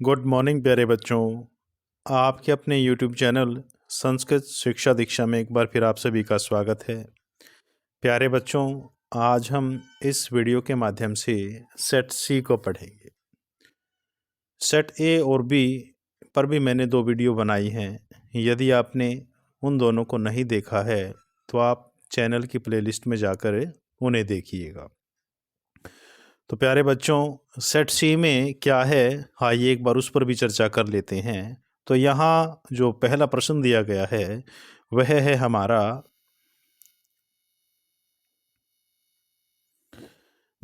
Good morning प्यारे बच्चों। आपके अपने यूट्यूब चैनल संस्कृत शिक्षा दीक्षा में एक बार फिर आप सभी का स्वागत है। प्यारे बच्चों, आज हम इस वीडियो के माध्यम से सेट सी को पढ़ेंगे। सेट ए और बी पर भी मैंने 2 वीडियो बनाई हैं। यदि आपने उन दोनों को नहीं देखा है तो आप चैनल की प्लेलिस्ट में जाकर उन्हें देखिएगा। तो प्यारे बच्चों, सेट सी में क्या है, आइए एक बार उस पर भी चर्चा कर लेते हैं। तो यहाँ जो पहला प्रश्न दिया गया है वह है हमारा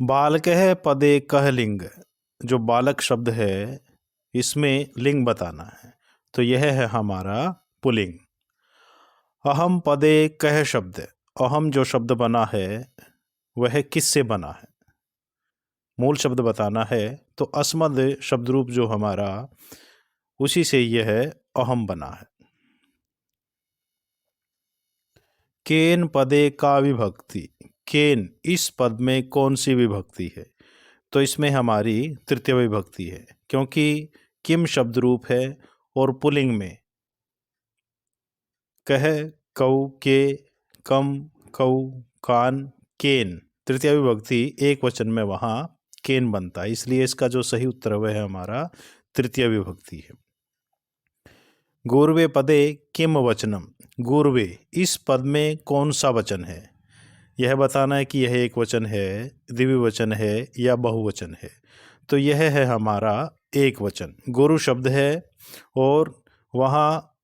बालकः पदे कः लिंग। जो बालक शब्द है इसमें लिंग बताना है, तो यह है हमारा पुल्लिंग। अहम पदे कः शब्द, अहम जो शब्द बना है वह किससे बना है, मूल शब्द बताना है। तो अस्मद शब्द रूप जो हमारा, उसी से यह अहम बना है। केन पदे का विभक्ति, केन इस पद में कौन सी विभक्ति है, तो इसमें हमारी तृतीय विभक्ति है, क्योंकि किम शब्द रूप है और पुल्लिंग में कह, कौ, के, कम, कौ, कान, केन, तृतीय विभक्ति एक वचन में वहाँ केन बनता है, इसलिए इसका जो सही उत्तर वह है हमारा तृतीय विभक्ति है। गौरवे पदे किम वचनम, गौरवे इस पद में कौन सा वचन है, यह बताना है कि यह एक वचन है, द्विवचन है या बहुवचन है। तो यह है हमारा एक वचन, गुरु शब्द है और वहाँ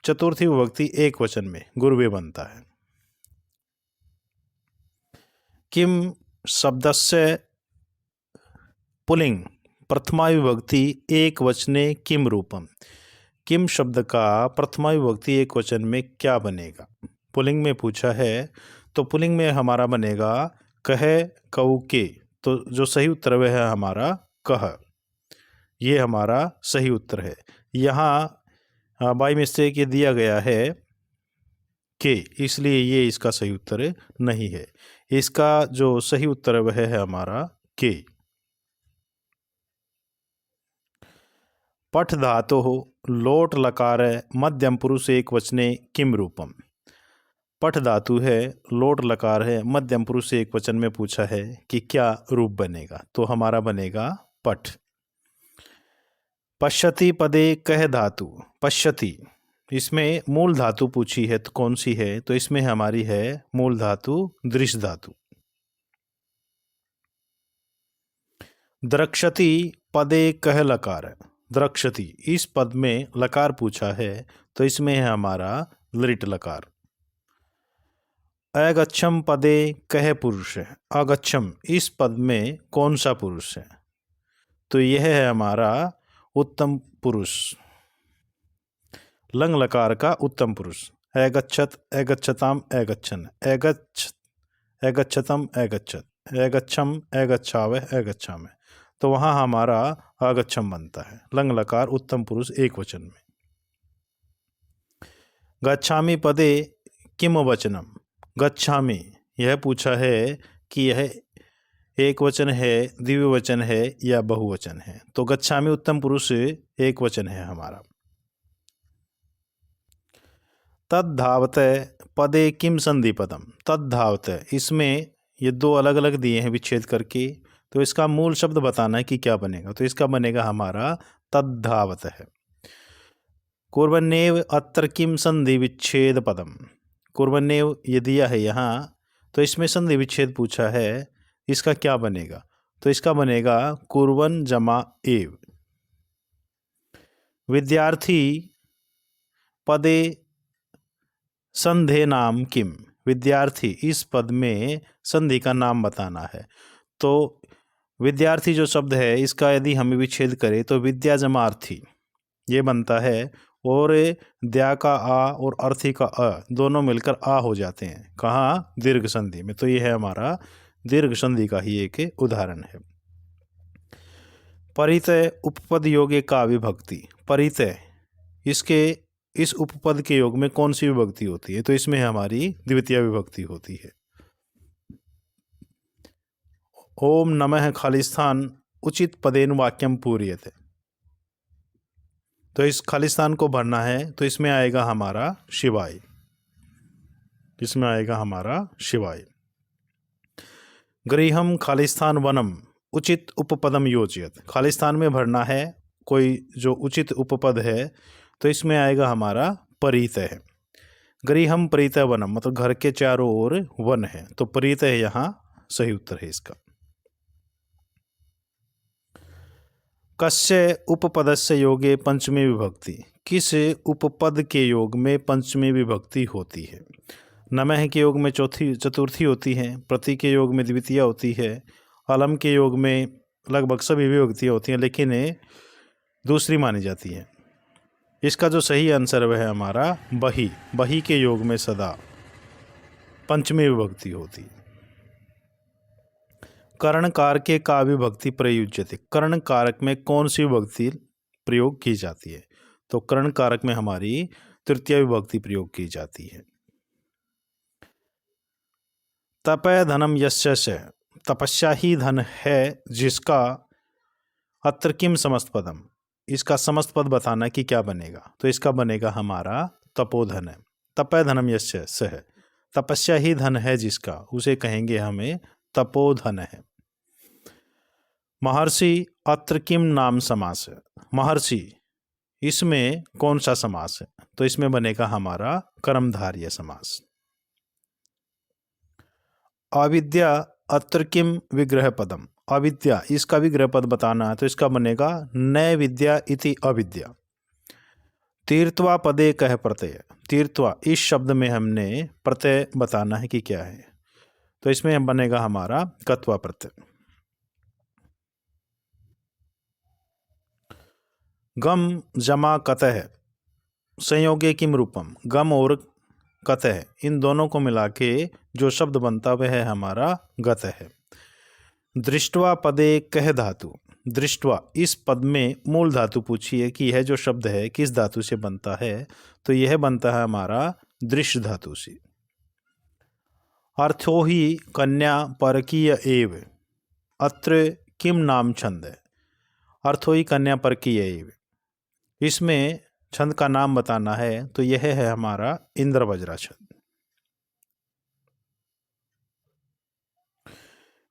चतुर्थी विभक्ति एक वचन में गुरुवे बनता है। किम शब्दस्य पुल्लिंग प्रथमा विभक्ति एक वचने किम रूपम, किम शब्द का प्रथमा विभक्ति एक वचन में क्या बनेगा, पुल्लिंग में पूछा है। तो पुल्लिंग में हमारा बनेगा कह, कौ, के। तो जो सही उत्तर वह है हमारा कह, ये हमारा सही उत्तर है। यहाँ बाई मिस्टेक ये दिया गया है के, इसलिए ये इसका सही उत्तर नहीं है। इसका जो सही उत्तर वह है हमारा के। पठ धातु हो लोट लकार मध्यम पुरुष एक वचने किम रूपम, पठ धातु है, लोट लकार है, मध्यम पुरुष एक वचन में पूछा है कि क्या रूप बनेगा, तो हमारा बनेगा पठ। पश्यति पदे कह धातु, पश्यति इसमें मूल धातु पूछी है तो कौन सी है, तो इसमें हमारी है मूल धातु दृश्य धातु। द्रक्षति पदे कह लकार, द्रक्षति इस पद में लकार पूछा है तो इसमें है हमारा लिट लकार। अगच्छम पदे कह पुरुष है, अगच्छम इस पद में कौन सा पुरुष है, तो यह है हमारा उत्तम पुरुष, लंग लकार का उत्तम पुरुष। अगच्छत, अगच्छताम, अगच्छन, अगच्छतम, अगच्छत, अगच्छम, अगच्छावह, अगच्छामः, तो वहाँ हमारा अगच्छम बनता है, लंग लकार उत्तम पुरुष एक वचन में। गच्छामि पदे किम वचनम, गच्छामि यह पूछा है कि यह एक वचन है, द्विवचन है या बहुवचन है, तो गच्छामि उत्तम पुरुष एक वचन है हमारा। तद्धावत पदे किम संधि पदम, तद्धावत इसमें ये 2 अलग अलग दिए हैं विच्छेद करके, तो इसका मूल शब्द बताना है कि क्या बनेगा, तो इसका बनेगा हमारा तद्धावत है। कुर्वन्नेव अत्र किम संधि विच्छेद पदम, कुर्वन्नेव ये दिया है यहाँ, तो इसमें संधि विच्छेद पूछा है, इसका क्या बनेगा, तो इसका बनेगा कुर्वन जमा एव। विद्यार्थी पदे संधे नाम किम, विद्यार्थी इस पद में संधि का नाम बताना है। तो विद्यार्थी जो शब्द है इसका यदि हम विच्छेद करें तो विद्या जमा अर्थी ये बनता है, और द्या का आ और अर्थी का अ दोनों मिलकर आ हो जाते हैं, कहाँ, दीर्घ संधि में। तो ये है हमारा दीर्घ संधि का ही एक उदाहरण है। परितय उपपद योगे का विभक्ति, परितय इसके इस उपपद के योग में कौन सी विभक्ति होती है, तो इसमें हमारी द्वितीय विभक्ति होती है। ओम नमः खालिस्थान उचित पदेन वाक्यम पूर्यते, तो इस खालिस्तान को भरना है तो इसमें आएगा हमारा शिवाय, इसमें आएगा हमारा शिवाय। गृहम खालिस्तान वनम उचित उपपदम योजयत, खालिस्तान में भरना है कोई जो उचित उपपद है तो इसमें आएगा हमारा परितः। गृहम परितः वनम मतलब घर के चारों ओर वन है, तो परितः यहाँ सही उत्तर है इसका। कस्य उपपदस्य योगे पंचमी विभक्ति, किस उपपद के योग में पंचमी विभक्ति होती है। नमः के योग में चतुर्थी होती है, प्रति के योग में द्वितीय होती है, अलम के योग में लगभग सभी विभक्तियाँ होती हैं, लेकिन दूसरी मानी जाती है। इसका जो सही आंसर वह है हमारा बही, बही के योग में सदा पंचमी विभक्ति होती है। कर्ण कारक के का विभक्ति प्रयुज्यते, कर्ण कारक में कौन सी विभक्ति प्रयोग की जाती है, तो कर्ण कारक में हमारी तृतीय विभक्ति प्रयोग की जाती है। तपय धनम यस्य, तपस्या ही धन है जिसका, अत्र किम समस्त पदम, इसका समस्त पद बताना कि क्या बनेगा, तो इसका बनेगा हमारा तपोधन है। तपय धनम यस्य सह, तपस्या ही धन है जिसका, उसे कहेंगे हमें तपोधन है। महर्षि अत्र किम नाम समास है, महर्षि इसमें कौन सा समास है, तो इसमें बनेगा हमारा कर्मधारय समास। अविद्या अत्र किम विग्रह पदम, अविद्या इसका विग्रह पद बताना है तो इसका बनेगा नय विद्या इति अविद्या। तीर्थवा पदे कह प्रत्यय, तीर्थवा इस शब्द में हमने प्रत्यय बताना है कि क्या है, तो इसमें बनेगा हमारा कत्वा प्रत्यय। गम जमा कतः संयोगे किम रूपम, गम और कतः इन दोनों को मिला के जो शब्द बनता वह है हमारा गत है। दृष्टवा पदे कह धातु, दृष्टवा इस पद में मूल धातु पूछिए कि यह जो शब्द है किस धातु से बनता है, तो यह बनता है हमारा दृश्य धातु से। अर्थो ही कन्या परकीय एव, अत्र किम नाम छंद है, अर्थो ही कन्या परकीय एव, इसमें छंद का नाम बताना है तो यह है हमारा इंद्रवज्रा छंद।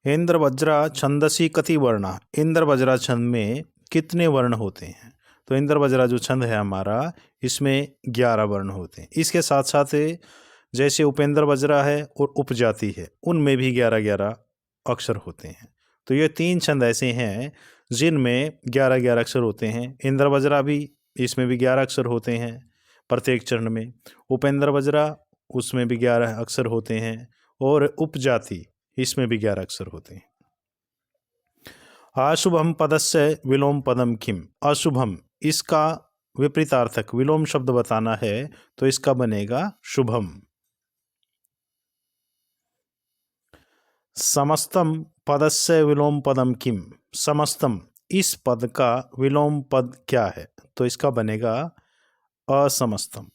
इंद्रवज्रा छंदसी कति वर्णा, इंद्रवज्रा छंद में कितने वर्ण होते हैं, तो इंद्रवज्रा जो छंद है हमारा इसमें 11 वर्ण होते हैं। इसके साथ साथ जैसे उपेंद्र वज्रा है और उपजाति है उनमें भी 11-11 अक्षर होते हैं। तो ये 3 छंद ऐसे हैं जिनमें 11-11 अक्षर होते हैं। इंद्रवज्रा भी इसमें भी 11 अक्षर होते हैं प्रत्येक चरण में, उपेंद्र वज्रा उसमें भी 11 अक्षर होते हैं, और उपजाति इसमें भी 11 अक्षर होते हैं। अशुभम पदस्य विलोम पदम किम, अशुभम इसका विपरीतार्थक विलोम शब्द बताना है तो इसका बनेगा शुभम। समस्तम पदस्य विलोम पदम किम, समस्तम इस पद का विलोम पद क्या है, तो इसका बनेगा असमस्तम।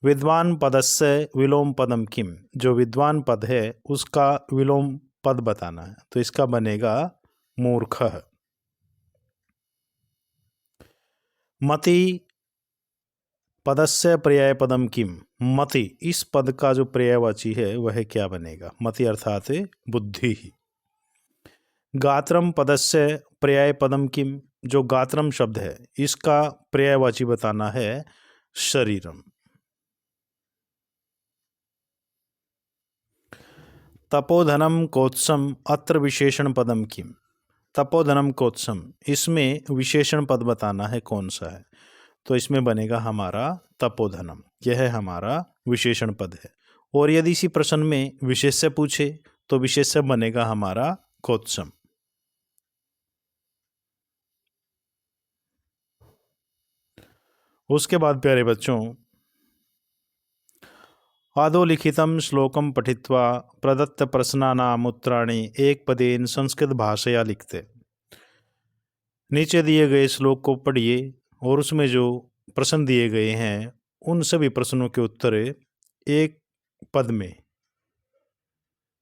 विद्वान पदस्य विलोम पदम किम, जो विद्वान पद है उसका विलोम पद बताना है तो इसका बनेगा मूर्खः। मति पदस्य पर्याय पदम किम, मति इस पद का जो पर्यायवाची है वह क्या बनेगा, मति अर्थात बुद्धि ही। गात्रम पदस्य पर्याय पदम किम, जो गात्रम शब्द है इसका पर्यायवाची बताना है शरीरम। तपोधनम कोत्सम अत्र विशेषण पदम किम, तपोधनम कोत्सम इसमें विशेषण पद बताना है कौन सा है, तो इसमें बनेगा हमारा तपोधनम, यह हमारा विशेषण पद है। और यदि इसी प्रश्न में विशेष्य पूछे तो विशेष्य बनेगा हमारा कोत्सम। उसके बाद प्यारे बच्चों, अधोलिखितं श्लोकम पठित्वा प्रदत्त प्रश्नानाम् उत्तराणि एक पदेन संस्कृत भाषया लिखते, नीचे दिए गए श्लोक को पढ़िए और उसमें जो प्रश्न दिए गए हैं उन सभी प्रश्नों के उत्तर एक पद में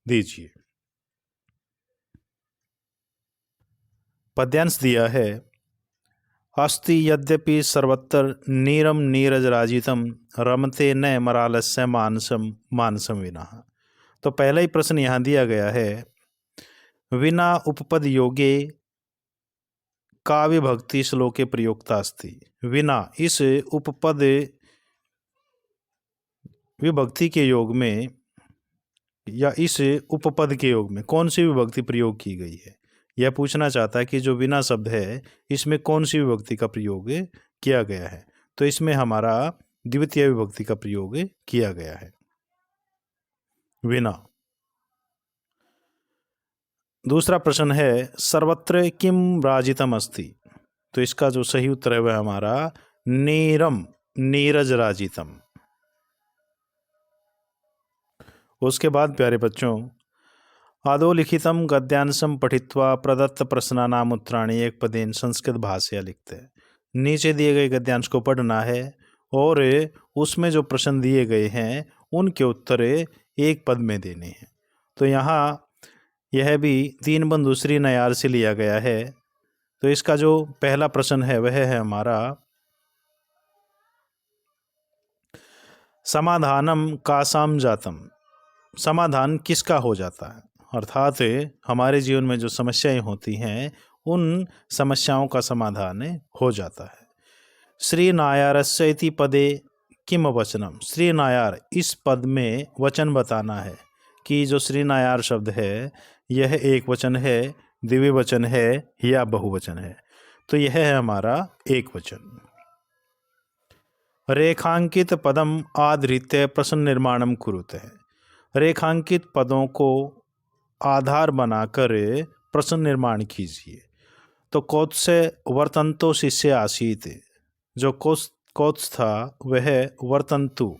दीजिए। पद्यांश दिया है, अस्ति यद्यपि सर्वत्र नीरम नीरजराजितम रमते न मरालस्य मानसम मानसम विना। तो पहला ही प्रश्न यहाँ दिया गया है, विना उपपद योगे काव्य भक्ति श्लोके प्रयोक्ता अस्ति। विना इस उपपद विभक्ति के योग में या इस उपपद के योग में कौन सी विभक्ति प्रयोग की गई है, यह पूछना चाहता है कि जो विना शब्द है इसमें कौन सी विभक्ति का प्रयोग किया गया है। तो इसमें हमारा द्वितीय विभक्ति का प्रयोग किया गया है, विना। दूसरा प्रश्न है, सर्वत्र किम राजितम अस्ति। तो इसका जो सही उत्तर है वह हमारा नीरम नीरज राजितम। उसके बाद प्यारे बच्चों, आदोलिखितम गद्यांशम पठित्वा प्रदत्त प्रश्नानाम उत्तराणि एक पदेन संस्कृत भाषया लिखते हैं। नीचे दिए गए गद्यांश को पढ़ना है और उसमें जो प्रश्न दिए गए हैं उनके उत्तर एक पद में देने हैं। तो यहाँ यह भी दीनबंधु श्री नयार से लिया गया है। तो इसका जो पहला प्रश्न है वह है हमारा, समाधानम कासाम जातम। समाधान किसका हो जाता है, अर्थात हमारे जीवन में जो समस्याएं होती हैं उन समस्याओं का समाधान हो जाता है। श्री नायारस्य इति पदे किम वचनम। श्री नायार इस पद में वचन बताना है कि जो श्री नायार शब्द है यह एक वचन है, द्विवचन है या बहुवचन है। तो यह है हमारा एक वचन। रेखांकित पदम आधृत्य प्रश्न निर्माणम कुरुते है। रेखांकित पदों को आधार बनाकर प्रश्न निर्माण कीजिए। तो कौत्स्य वर्तंतो शिष्य आसीत। जो कौत्स था वह वर्तंतु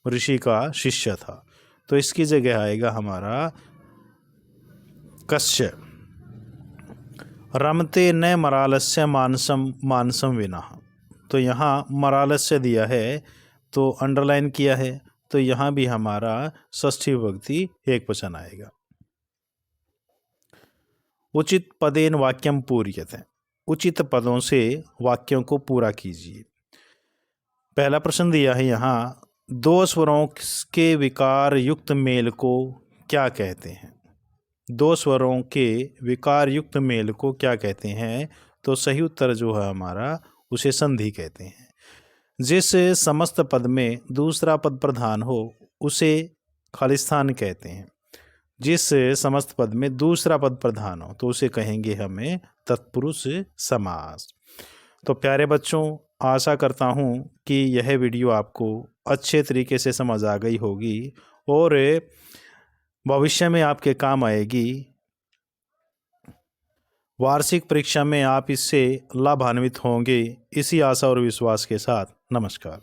ऋषि का शिष्य था। तो इसकी जगह आएगा हमारा कस्य। रमते न मरालस्य मानसम मानसम विना। तो यहाँ मरालस्य दिया है तो अंडरलाइन किया है, तो यहाँ भी हमारा षष्ठी विभक्ति एक वचन आएगा। उचित पदेन वाक्यम पूर्यते। उचित पदों से वाक्यों को पूरा कीजिए। पहला प्रश्न दिया है यहाँ, दो स्वरों के विकार युक्त मेल को क्या कहते हैं। दो स्वरों के विकार युक्त मेल को क्या कहते हैं। तो सही उत्तर जो है हमारा उसे संधि कहते हैं। जिस समस्त पद में दूसरा पद प्रधान हो उसे खालिस्थान कहते हैं। जिस समस्त पद में दूसरा पद प्रधान हो तो उसे कहेंगे हमें तत्पुरुष समास। तो प्यारे बच्चों, आशा करता हूँ कि यह वीडियो आपको अच्छे तरीके से समझ आ गई होगी और भविष्य में आपके काम आएगी। वार्षिक परीक्षा में आप इससे लाभान्वित होंगे, इसी आशा और विश्वास के साथ नमस्कार।